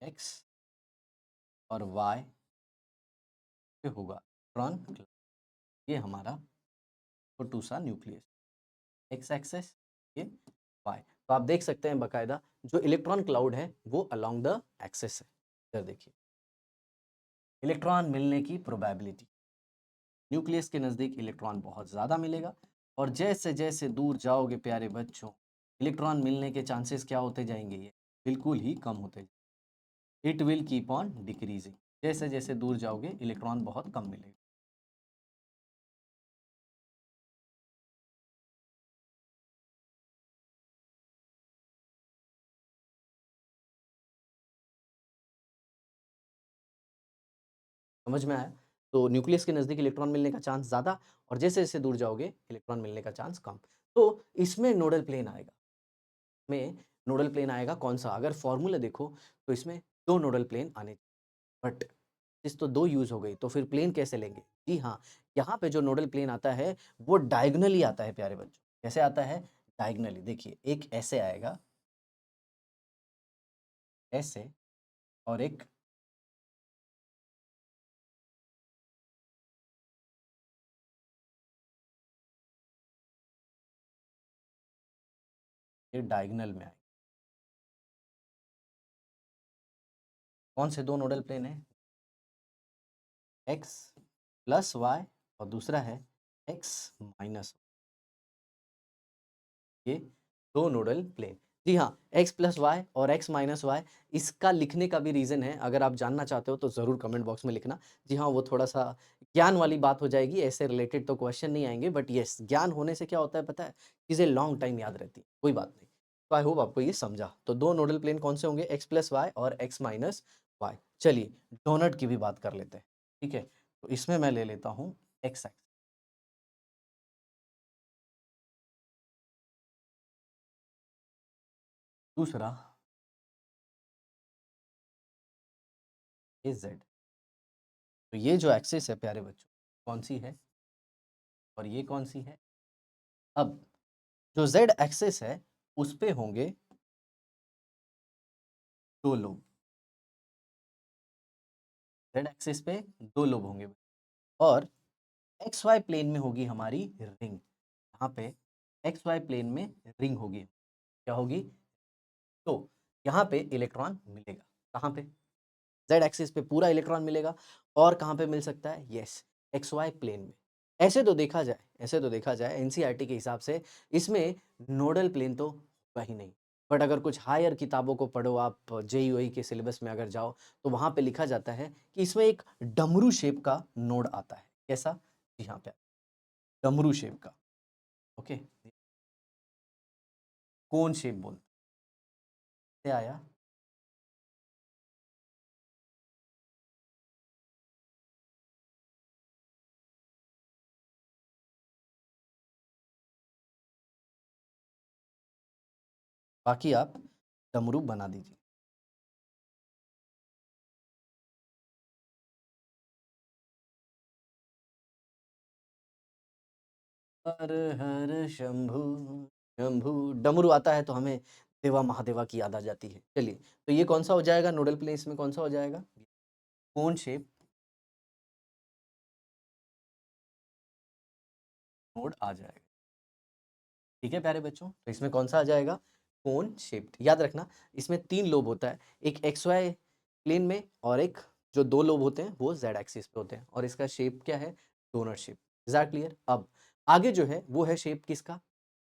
[SPEAKER 1] एक्स और वाई पे होगा इलेक्ट्रॉन। ये हमारा छोटू सा न्यूक्लियस, एक्स एक्सेस, ये वाई। तो आप देख सकते हैं बकायदा जो इलेक्ट्रॉन क्लाउड है वो अलोंग द एक्सेस है। इधर देखिए, इलेक्ट्रॉन मिलने की प्रोबेबिलिटी, न्यूक्लियस के नज़दीक इलेक्ट्रॉन बहुत ज़्यादा मिलेगा, और जैसे जैसे दूर जाओगे प्यारे बच्चों, इलेक्ट्रॉन मिलने के चांसेस क्या होते जाएंगे, ये बिल्कुल ही कम होते जाएंगे। It will keep on decreasing, जैसे जैसे दूर जाओगे इलेक्ट्रॉन बहुत कम मिलेगा। समझ में आया? तो न्यूक्लियस के नज़दीक इलेक्ट्रॉन मिलने का चांस ज़्यादा, और जैसे जैसे दूर जाओगे इलेक्ट्रॉन मिलने का चांस कम। तो इसमें नोडल प्लेन आएगा, में नोडल प्लेन आएगा कौन सा? अगर फॉर्मूला देखो तो इसमें दो नोडल प्लेन आने, बट इस तो दो यूज हो गई, तो फिर प्लेन कैसे लेंगे? जी हाँ, यहाँ पे जो नोडल प्लेन आता है वो डायगोनली आता है प्यारे बच्चों। कैसे आता है? डायगोनली। देखिए, एक ऐसे आएगा, ऐसे, और एक ये डायगोनल में आएगा। कौन से दो नोडल प्लेन है? एक्स प्लस वाई, और दूसरा है एक्स माइनस, ये दो नोडल प्लेन। जी हाँ, x प्लस वाई और x माइनस वाई, इसका लिखने का भी रीज़न है, अगर आप जानना चाहते हो तो ज़रूर कमेंट बॉक्स में लिखना। जी हाँ, वो थोड़ा-सा ज्ञान वाली बात हो जाएगी, ऐसे रिलेटेड तो क्वेश्चन नहीं आएँगे, बट येस, ज्ञान होने से क्या होता है पता है? चीज़ें लॉन्ग टाइम याद रहती हैं, कोई बात नहीं। तो आई होप आपको ये समझा। तो दो नोडल प्लेन कौन से होंगे? x प्लस वाई और x माइनस वाई। चलिए, डोनट की भी बात कर लेते हैं, ठीक है? तो इसमें मैं ले लेता हूँ x एक्स, दूसरा ये z। तो ये जो एक्सिस है प्यारे बच्चों, कौन सी है और ये कौन सी है? अब जो z एक्सिस है उस पे होंगे दो लोब, z एक्सिस पे दो लोब होंगे, और एक्स वाई प्लेन में होगी हमारी रिंग। यहाँ पे एक्स वाई प्लेन में रिंग होगी, क्या होगी? तो यहाँ पे इलेक्ट्रॉन मिलेगा, कहाँ पे? z एक्सिस पे पूरा इलेक्ट्रॉन मिलेगा, और कहाँ पे मिल सकता है? यस, एक्स वाई प्लेन में। ऐसे तो देखा जाए एनसीईआरटी के हिसाब से इसमें नोडल प्लेन तो होगा ही नहीं, बट अगर कुछ हायर किताबों को पढ़ो आप, जेईई के सिलेबस में अगर जाओ, तो वहाँ पे लिखा जाता है कि इसमें एक डमरू शेप का नोड आता है। कैसा? जी हाँ, पे डमरू शेप का, ओके, कोन शेप बोलते आया। बाकी आप डमरू बना दीजिए। हर हर शंभु, शंभु, डमरू आता है तो हमें देवा महादेवा की याद आ जाती है। चलिए, तो ये कौन सा हो जाएगा नोडल प्लेस में? कौन सा हो जाएगा? कोन शेप नोड आ जाएगा। ठीक है प्यारे बच्चों, तो इसमें कौन सा आ जाएगा? कोन शेप्ड। याद रखना, इसमें तीन लोब होता है, एक एक्स वाई प्लेन में, और एक जो दो लोब होते हैं वो जेड एक्सिस पे होते हैं, और इसका शेप क्या है? Donut shape. Is that clear? अब आगे जो है वो है शेप किसका?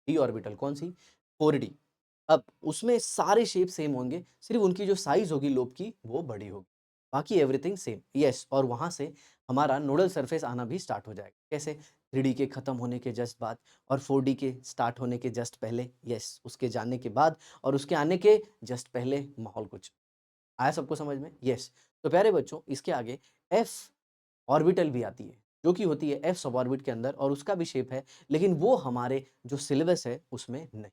[SPEAKER 1] D orbital. कौन सी? 4d। अब उसमें सारे शेप सेम होंगे, सिर्फ उनकी जो साइज होगी लोब की वो बड़ी होगी, बाकी एवरीथिंग सेम। यस, और वहां से हमारा नोडल सरफेस आना भी स्टार्ट हो जाएगा। कैसे? 3D के खत्म होने के जस्ट बाद, और 4D के स्टार्ट होने के जस्ट पहले। यस, उसके जाने के बाद और उसके आने के जस्ट पहले माहौल कुछ आया सबको समझ में? यस। तो प्यारे बच्चों, इसके आगे एफ ऑर्बिटल भी आती है, जो कि होती है एफ सब ऑर्बिट के अंदर, और उसका भी शेप है, लेकिन वो हमारे जो सिलेबस है उसमें नहीं।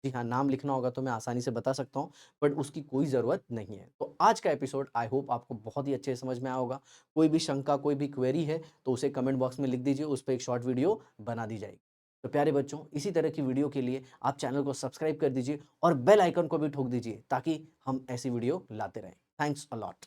[SPEAKER 1] जी हाँ, नाम लिखना होगा तो मैं आसानी से बता सकता हूँ, बट उसकी कोई ज़रूरत नहीं है। तो आज का एपिसोड आई होप आपको बहुत ही अच्छे से समझ में आया होगा। कोई भी शंका, कोई भी क्वेरी है तो उसे कमेंट बॉक्स में लिख दीजिए, उस पे एक शॉर्ट वीडियो बना दी जाएगी। तो प्यारे बच्चों, इसी तरह की वीडियो के लिए आप चैनल को सब्सक्राइब कर दीजिए और बेल आइकन को भी ठोक दीजिए, ताकि हम ऐसी वीडियो लाते रहें। Thanks a lot.